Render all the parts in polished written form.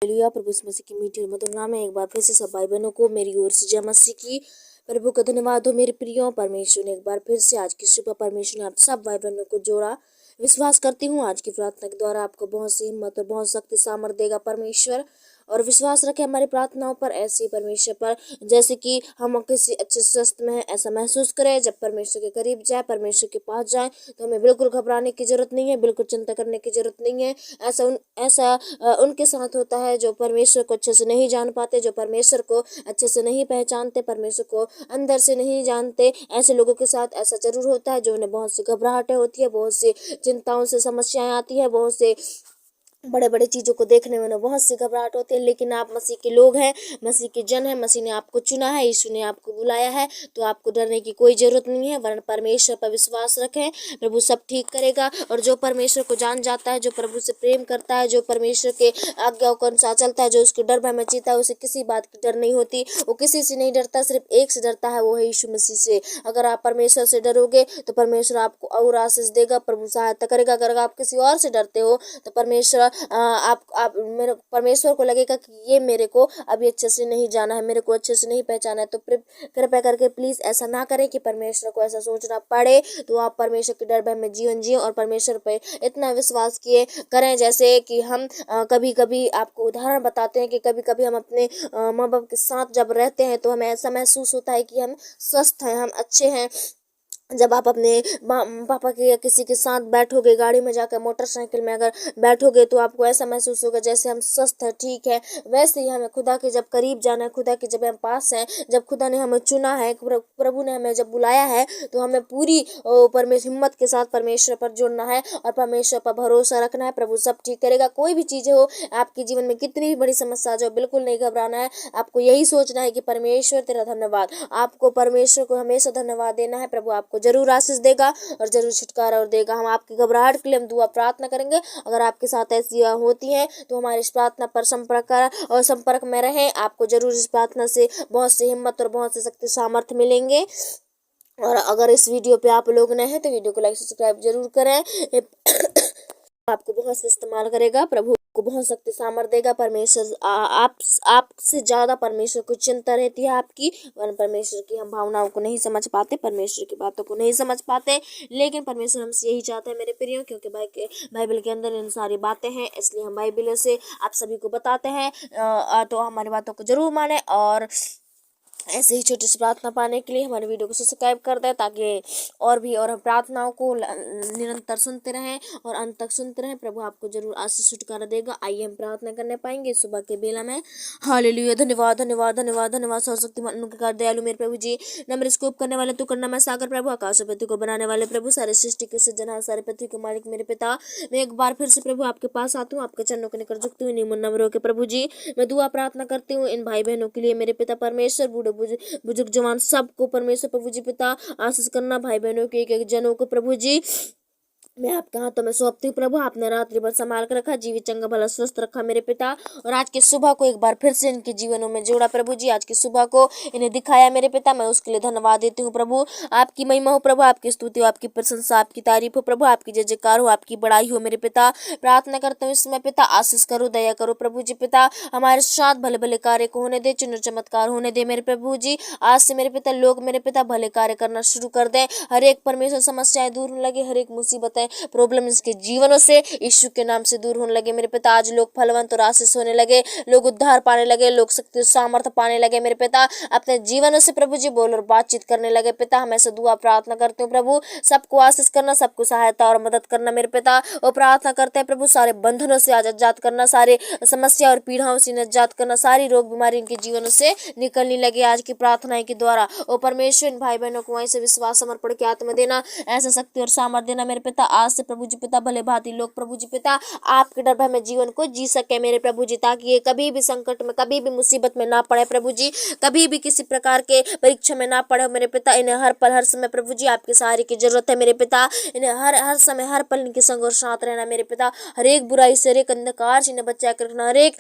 Hallelujah. प्रभु यीशु मसीह की मीठी और मधुर नाम में एक बार फिर से सब भाई बहनों को मेरी ओर से जय मसीह की। प्रभु का धन्यवाद हो मेरे प्रियो। परमेश्वर ने एक बार फिर से आज की सुबह परमेश्वर ने आप सब भाई बहनों को जोड़ा। विश्वास करती हूँ आज की प्रार्थना के द्वारा आपको बहुत सी हिम्मत और बहुत शक्ति सामर्थ देगा परमेश्वर। और विश्वास रखें हमारी प्रार्थनाओं पर, ऐसे ही परमेश्वर पर, जैसे कि हम किसी अच्छे स्वास्थ्य में ऐसा महसूस करें। जब परमेश्वर के करीब जाए, परमेश्वर के पास जाए, तो हमें बिल्कुल घबराने की जरूरत नहीं है, बिल्कुल चिंता करने की जरूरत नहीं है। ऐसा उनके साथ होता है जो परमेश्वर को अच्छे से नहीं जान पाते, जो परमेश्वर को अच्छे से नहीं पहचानते, परमेश्वर को अंदर से नहीं जानते। ऐसे लोगों के साथ ऐसा जरूर होता है जो उन्हें बहुत सी घबराहटें होती है, बहुत सी चिंताओं से समस्याएं आती है, बहुत से बड़े बड़े चीज़ों को देखने में उन्हें बहुत सी घबराहट होती है। लेकिन आप मसीह के लोग हैं, मसीह के जन हैं, मसीह ने आपको चुना है, यीशु ने आपको बुलाया है, तो आपको डरने की कोई ज़रूरत नहीं है। वरन परमेश्वर पर विश्वास रखें, प्रभु सब ठीक करेगा। और जो परमेश्वर को जान जाता है, जो प्रभु से प्रेम करता है, जो परमेश्वर के आज्ञाओं के अनुसार चलता है, जो उसको डर भय में जीता है, उसे किसी बात की डर नहीं होती। वो किसी से नहीं डरता, सिर्फ एक से डरता है, वो है यीशु मसीह से। अगर आप परमेश्वर से डरोगे तो परमेश्वर आपको और आशीष देगा, प्रभु सहायता करेगा। अगर आप किसी और से डरते हो तो परमेश्वर आप मेरे परमेश्वर को लगेगा कि ये मेरे को अभी अच्छे से नहीं जाना है, मेरे को अच्छे से नहीं पहचाना है। तो कृपया करके प्लीज़ ऐसा ना करें कि परमेश्वर को ऐसा सोचना पड़े। तो आप परमेश्वर के डर भय में जीवन जिए और परमेश्वर पे इतना विश्वास किए करें। जैसे कि हम कभी कभी आपको उदाहरण बताते हैं कि कभी कभी हम अपने माँ बाप के साथ जब रहते हैं तो हमें ऐसा महसूस होता है कि हम स्वस्थ हैं, हम अच्छे हैं। जब आप अपने पापा के या किसी के साथ बैठोगे, गाड़ी में जाकर, मोटरसाइकिल में अगर बैठोगे, तो आपको ऐसा महसूस होगा जैसे हम स्वस्थ हैं, ठीक है। वैसे ही हमें खुदा के जब करीब जाना है, खुदा के जब हम पास हैं, जब खुदा ने हमें चुना है, प्रभु ने हमें जब बुलाया है, तो हमें पूरी परमेश्वर हिम्मत के साथ परमेश्वर पर जुड़ना है और परमेश्वर पर भरोसा रखना है। प्रभु सब ठीक करेगा। कोई भी चीज़ें हो आपके जीवन में, कितनी भी बड़ी समस्या आ जाओ, बिल्कुल नहीं घबराना है। आपको यही सोचना है कि परमेश्वर तेरा धन्यवाद। आपको परमेश्वर को हमेशा धन्यवाद देना है। प्रभु आपको जरूर आशीष देगा और जरूर छुटकारा और देगा। हम आपकी घबराहट के लिए हम दुआ प्रार्थना करेंगे। अगर आपके साथ ऐसी होती है तो हमारी इस प्रार्थना पर संपर्क में रहें। आपको जरूर इस प्रार्थना से बहुत सी हिम्मत और बहुत सी शक्ति सामर्थ्य मिलेंगे। और अगर इस वीडियो पे आप लोग नए हैं तो वीडियो को लाइक सब्सक्राइब जरूर करें। आपको बहुत से इस्तेमाल करेगा, प्रभु को बहुत शक्ति सामर्थ देगा। परमेश्वर आपसे ज़्यादा परमेश्वर को चिंता रहती है आपकी। वरन परमेश्वर की हम भावनाओं को नहीं समझ पाते, परमेश्वर की बातों को नहीं समझ पाते। लेकिन परमेश्वर हमसे यही चाहते हैं मेरे प्रियो, क्योंकि बाइबल के अंदर इन सारी बातें हैं, इसलिए हम बाइबल से आप सभी को बताते हैं। तो हमारी बातों को जरूर माने और ऐसे ही छोटी सी प्रार्थना पाने के लिए हमारे वीडियो को सब्सक्राइब कर दें, ताकि और हम प्रार्थनाओं को निरंतर सुनते रहें और अंत तक सुनते रहें। प्रभु आपको जरूर आशीष छुटकारा देगा। आइए हम प्रार्थना करने पाएंगे सुबह के बेला में। हालेलुया। धन्यवाद धन्यवाद धन्यवाद धन्यवाद। सर्वशक्तिमान अनुग्रहकार दयालु मेरे प्रभु जी, नम्र स्कोप करने वाले तू करना मैं सागर, प्रभु आकाश और पृथ्वी को बनाने वाले प्रभु, सारे सृष्टि के सृजनहार, सारे पृथ्वी के मालिक मेरे पिता, मैं एक बार फिर से प्रभु आपके पास आती हूँ, आपके चरणों के निकट झुकती हुई निम्न नम्र होकर प्रभु जी मैं दुआ प्रार्थना करती हूँ इन भाई बहनों के लिए। मेरे पिता परमेश्वर, बूढ़े बुजुर्ग जवान सबको परमेश्वर प्रभु जी पिता आशीष करना। भाई बहनों के एक एक जनों को प्रभु जी मैं आपके हाथों में सौंपती हूँ। प्रभु आपने रात्रि भर संभाल कर रखा, जीवित चंगा भला स्वस्थ रखा मेरे पिता। और आज की सुबह को एक बार फिर से इनके जीवनों में जोड़ा प्रभु जी। आज की सुबह को इन्हें दिखाया मेरे पिता, मैं उसके लिए धन्यवाद देती हूँ प्रभु। आपकी महिमा हो प्रभु, आपकी स्तुति हो, आपकी प्रशंसा, आपकी तारीफ हो प्रभु, आपकी जय जयकार हो, आपकी बड़ाई हो मेरे पिता। प्रार्थना करते हुए इसमें पिता आशीष करो, दया करो प्रभु जी पिता। हमारे साथ भले भले कार्य को होने दे, चिन्ह चमत्कार होने दे मेरे प्रभु जी। आज से मेरे पिता लोग मेरे पिता भले कार्य करना शुरू कर दें। हर एक परमेश्वर समस्याएं दूर होने लगे, हर एक मुसीबतें प्रॉब्लम इसके जीवनों से यीशु के नाम से दूर होने लगे मेरे पिता। आज लोग फलवंत और आशीष होने लगे, लोग उद्धार पाने लगे, लोग शक्ति सामर्थ्य पाने लगे मेरे पिता। अपने जीवनों से प्रभु जी बोल और बातचीत करने लगे पिता। हम ऐसे दुआ प्रार्थना करते हैं प्रभु, सबको आशीष करना, सबको सहायता और मदद करना मेरे पिता। और प्रार्थना करते हैं प्रभु सारे बंधनों से आजाद करना, सारे समस्या और पीड़ाओं से निजात करना, सारी रोग बीमारी इनके जीवनों से निकलने लगे आज की प्रार्थनाएं के द्वारा। और परमेश्वर इन भाई बहनों को ऐसे विश्वास समर्पण के आत्मा देना, ऐसा शक्ति और सामर्थ्य देना मेरे पिता। आज से प्रभु जी पिता भले भांति लोग प्रभु जी पिता आपके डर भय में जीवन को जी सके मेरे प्रभु जी, ताकि ये कभी भी संकट में, कभी भी मुसीबत में ना पड़े प्रभु जी, कभी भी किसी प्रकार के परीक्षा में ना पड़े मेरे पिता। इन्हें हर पल हर समय प्रभु जी आपके सहारे की जरूरत है मेरे पिता। इन्हें हर समय हर पल इनके संग और साथ रहना मेरे पिता। हर एक बुराई से, हर एक अंधकार से इन्हें बचा कर रखना, हर एक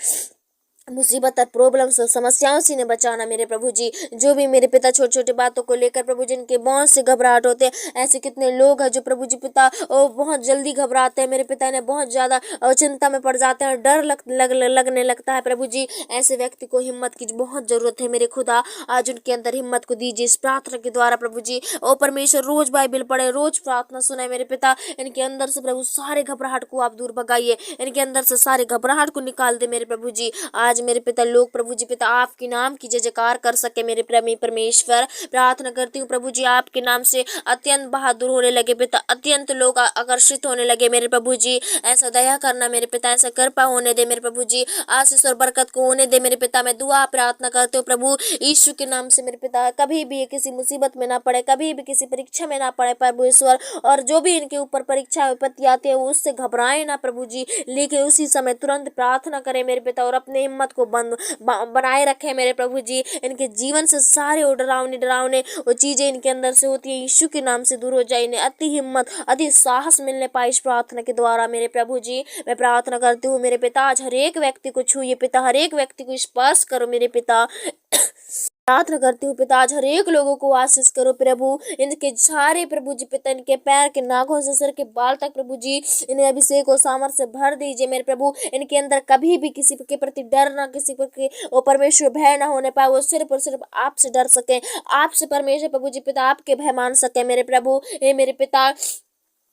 मुसीबत और प्रॉब्लम्स और समस्याओं से इन्हें बचाना मेरे प्रभु जी। जो भी मेरे पिता छोटी छोटी बातों को लेकर प्रभु जी इनके बहुत से घबराहट होते हैं। ऐसे कितने लोग हैं जो प्रभु जी पिता बहुत जल्दी घबराते हैं मेरे पिता, इन्हें बहुत ज़्यादा चिंता में पड़ जाते हैं, डर लगने लगता है प्रभु जी। ऐसे व्यक्ति को हिम्मत की बहुत ज़रूरत है मेरे खुदा। आज उनके अंदर हिम्मत को दीजिए इस प्रार्थना के द्वारा प्रभु जी। ओ परमेश्वर, रोज बाइबल पढ़े, रोज प्रार्थना सुनाए मेरे पिता। इनके अंदर से प्रभु सारे घबराहट को आप दूर भगाइए, इनके अंदर से सारे घबराहट को निकाल दे मेरे प्रभु जी। आज मेरे पिता लोग प्रभु जी पिता आपके नाम की जय जयकार कर सके मेरे परमेश्वर। प्रार्थना करती हूँ प्रभु जी, आपके नाम से अत्यंत बहादुर होने लगे पिता, अत्यंत लोग आकर्षित होने लगे मेरे प्रभु जी। ऐसा दया करना मेरे पिता, ऐसा कृपा होने दे मेरे प्रभु जी, आशीष और बरकत को होने दे मेरे पिता। मैं दुआ प्रार्थना करते हो प्रभु यीशु के नाम से मेरे पिता। कभी भी ये किसी मुसीबत में ना पड़े, कभी भी किसी परीक्षा में ना पड़े प्रभु ईश्वर। और जो भी इनके ऊपर परीक्षा विपत्ति आती है उससे घबराए ना प्रभु जी, लेकिन उसी समय तुरंत प्रार्थना करें मेरे पिता और अपने हिम्मत को बनाए रखे मेरे प्रभु जी। इनके जीवन से सारे डरावने वो चीजें इनके अंदर से होती है यीशु के नाम से दूर हो जाए। इन्हें अति हिम्मत, अति साहस मिलने पाए इस प्रार्थना के द्वारा मेरे प्रभु जी। मैं प्रार्थना करती हूँ मेरे पिता, आज हर एक व्यक्ति को छूइए पिता, हर एक व्यक्ति को स्पर्श करो मेरे पिता। प्रार्थना करती हूँ पिता, आज हर एक लोगों को आशीष करो प्रभु। इनके सारे प्रभु जी पिता, इनके पैर के नाखून से सिर के बाल तक प्रभु जी इन्हें अभिषेक और सामर्थ्य से भर दीजिए मेरे प्रभु। इनके अंदर कभी भी किसी के प्रति डर ना, किसी के वो परमेश्वर भय ना होने पाए, वो सिर्फ और सिर्फ आपसे डर सके, आपसे परमेश्वर प्रभु जी पिता आपके भय मान सके मेरे प्रभु। हे मेरे पिता,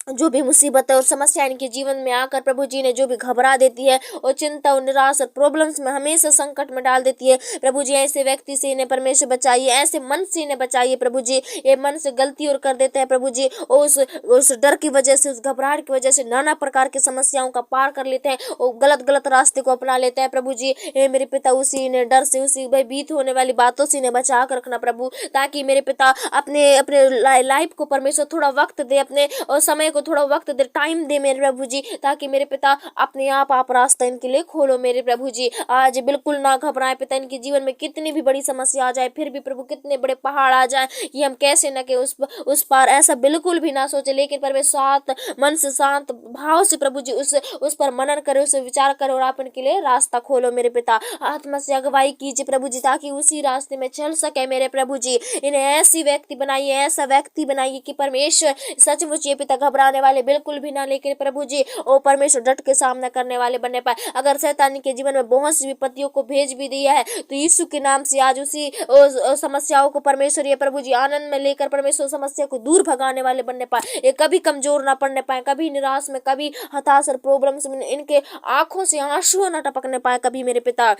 जो भी मुसीबत और समस्या इनके जीवन में आकर प्रभु जी ने जो भी घबरा देती है और चिंता और निराश और प्रॉब्लम्स में हमेशा संकट में डाल देती है प्रभु जी, ऐसे व्यक्ति से इन्हें परमेश्वर बचाइए, ऐसे मन से इन्हें बचाइए प्रभु जी। ये मन से गलती और कर देते हैं प्रभु जी, उस डर की वजह से, उस घबराहट की वजह से नाना प्रकार की समस्याओं का पार कर लेते हैं और गलत रास्ते को अपना लेते हैं प्रभु जी। हे मेरे पिता, उसी इन्हें डर से, उसी भयभीत होने वाली बातों से इन्हें बचा कर रखना प्रभु, ताकि मेरे पिता अपने लाइफ को परमेश्वर थोड़ा वक्त दे, अपने और समय को थोड़ा वक्त दे, टाइम दे मेरे प्रभु जी, ताकि मेरे पिता अपने आप रास्ता इनके लिए खोलो मेरे प्रभु जी। आज बिल्कुल ना घबराए पिता, इनके जीवन में कितनी भी बड़ी समस्या आ जाए, फिर भी प्रभु कितने बड़े पहाड़ आ जाए कि हम कैसे न के उस पार, ऐसा बिल्कुल भी ना सोचे, लेकिन परमेश्वर शांत मन से, शांत भाव से प्रभु जी उस पर मनन करे, उसे विचार करे और आप इनके लिए रास्ता खोलो मेरे पिता। आत्मा से अगुवाई कीजिए प्रभु जी, ताकि उसी रास्ते में चल सके मेरे प्रभु जी। इन्हें ऐसी व्यक्ति बनाइए, ऐसा व्यक्ति बनाइए कि परमेश्वर सचमुच ये पिता घबराने वाले बिल्कुल भी ना, लेकिन प्रभु जी ओ परमेश्वर डट के सामना करने वाले बनने पाए। अगर शैतान के जीवन में बहुत सी विपत्तियों को भेज भी दिया है तो यीशु के नाम से आज उसी समस्याओं को परमेश्वर ये प्रभु जी आनंद में लेकर परमेश्वर समस्या को दूर भगाने वाले बनने पाए। ये कभी कमजोर ना पड़ने पाए, कभी निराश में, कभी हताश और प्रॉब्लम्स में इनके आंखों से आंसू ना टपकने पाए कभी मेरे पिता।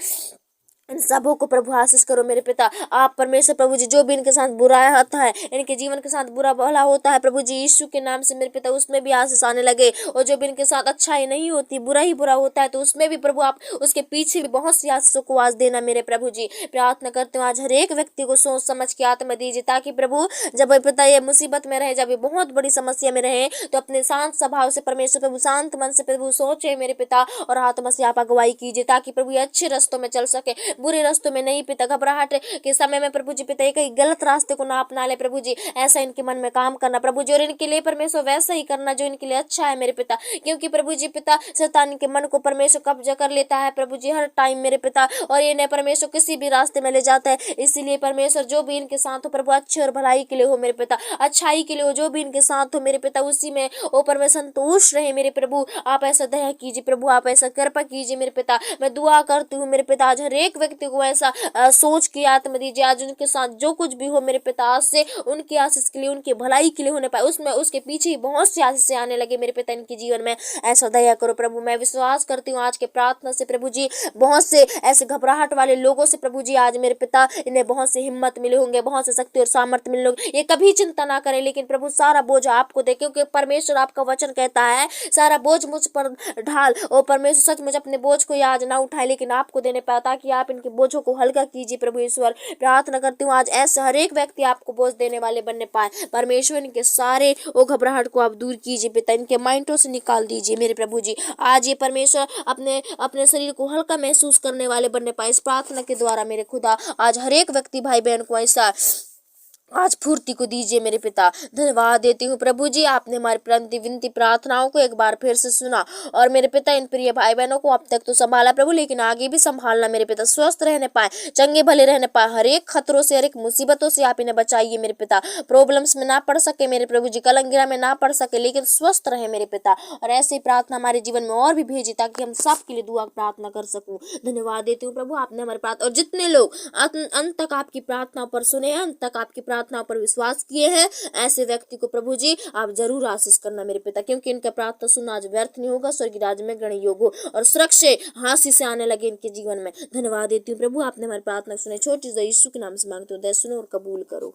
इन सबों को प्रभु आशीष करो मेरे पिता। आप परमेश्वर प्रभु जी, जो भी इनके साथ बुरा होता है, इनके जीवन के साथ बुरा भला होता है प्रभु जी यीशु के नाम से मेरे पिता, उसमें भी आशीष आने लगे। और जो भी इनके साथ अच्छा ही नहीं होती, बुरा ही बुरा होता है, तो उसमें भी प्रभु आप उसके पीछे भी बहुत सी आशीषों को आज देना मेरे प्रभु जी। प्रार्थना करते हो आज हर एक व्यक्ति को सोच समझ के आत्मा दीजिए, ताकि प्रभु जब पिता ये मुसीबत में रहे, जब ये बहुत बड़ी समस्या में रहे, तो अपने शांत स्वभाव से परमेश्वर प्रभु, शांत मन से प्रभु सोचे मेरे पिता, और आत्मा से आप अगुवाई कीजिए, ताकि प्रभु ये अच्छे रास्तों में चल सके, बुरे रास्तों में नहीं पिता। घबराहट के समय में प्रभु जी पिता कहीं गलत रास्ते को ना अपना ले प्रभु जी, ऐसा इनके मन में काम करना प्रभु जी, और इनके लिए परमेश्वर वैसा ही करना जो इनके लिए अच्छा है मेरे पिता। क्योंकि प्रभु जी पिता शैतान के मन को परमेश्वर कब्जा कर लेता है प्रभु जी हर टाइम मेरे पिता, और इन्हें परमेश्वर किसी भी रास्ते में ले जाता है। इसीलिए परमेश्वर जो भी इनके साथ हो प्रभु अच्छे और भलाई के लिए हो मेरे पिता, अच्छाई के लिए हो, जो भी इनके साथ हो मेरे पिता, उसी में ओ परमेश्वर संतोष रहे मेरे प्रभु। आप ऐसा दया कीजिए प्रभु, आप ऐसा कृपा कीजिए मेरे पिता। मैं दुआ करती हूँ मेरे पिता, आज हर एक व्यक्ति को ऐसा सोच की आत्मा दीजिए, आज उनके साथ जो कुछ भी हो मेरे पिता, आज से उनकी आशीष के लिए, उनकी भलाई के लिए होने पाए, उसमें उसके पीछे ही बहुत सी आशीष आने लगे मेरे पिता इनके जीवन में। ऐसा दया करो प्रभु। मैं विश्वास करती हूँ आज के प्रार्थना से प्रभु जी, बहुत से ऐसे घबराहट वाले लोगों से प्रभु जी आज मेरे पिता इन्हें बहुत से हिम्मत मिले होंगे, बहुत से शक्ति और सामर्थ्य मिले होंगे। ये कभी चिंता ना करें, लेकिन प्रभु सारा बोझ आपको दे, क्योंकि परमेश्वर आपका वचन कहता है सारा बोझ मुझ पर ढाल। और परमेश्वर सच मुझ अपने बोझ को आज ना उठाए, लेकिन आपको देने पाए, ताकि आप इनके बोझों को हल्का कीजिए प्रभु ईश्वर। प्रार्थना करती हूँ आज ऐसे हर एक व्यक्ति आपको बोझ देने वाले बनने पाए परमेश्वर। इनके सारे वो घबराहट को आप दूर कीजिए पिता, इनके माइंडों से निकाल दीजिए मेरे प्रभु जी। आज ये परमेश्वर अपने अपने शरीर को हल्का महसूस करने वाले बनने पाए इस प्रार्थना के द्वारा मेरे खुदा। आज हर एक व्यक्ति भाई बहन को ऐसा आज फूर्ति को दीजिए मेरे पिता। धन्यवाद देती हूँ प्रभु जी, आपने हमारी प्रति विनती प्रार्थनाओं को एक बार फिर से सुना। और मेरे पिता इन प्रिय भाई बहनों को अब तक तो संभाला प्रभु, लेकिन आगे भी संभालना मेरे पिता, स्वस्थ रहने पाए, चंगे भले रहने पाए, हर एक खतरों से, हर एक मुसीबतों से आप इन्हें बचाइए मेरे पिता। प्रॉब्लम्स में ना पड़ सके मेरे प्रभु जी, कलंगिरा में ना पड़ सके, लेकिन स्वस्थ रहे मेरे पिता। और ऐसी प्रार्थना हमारे जीवन में और भी भेजी, ताकि हम सबके लिए दुआ प्रार्थना कर सकूं। धन्यवाद देती हूँ प्रभु, आपने हमारी प्रार्थना, और जितने लोग अंत तक आपकी प्रार्थना पर सुने, अंत तक आपकी प्रार्थना पर विश्वास किए हैं, ऐसे व्यक्ति को प्रभु जी आप जरूर आशीष करना मेरे पिता, क्योंकि इनका प्रार्थना सुनना आज व्यर्थ नहीं होगा, स्वर्गीय राज्य में ग्रहण योग्य हो और सुरक्षित हांसी से आने लगे इनके जीवन में। धन्यवाद देती हूँ प्रभु, आपने हमारी प्रार्थना सुने। छोटी सी यीशु के नाम से मांगते हो, दया सुनो और कबूल करो।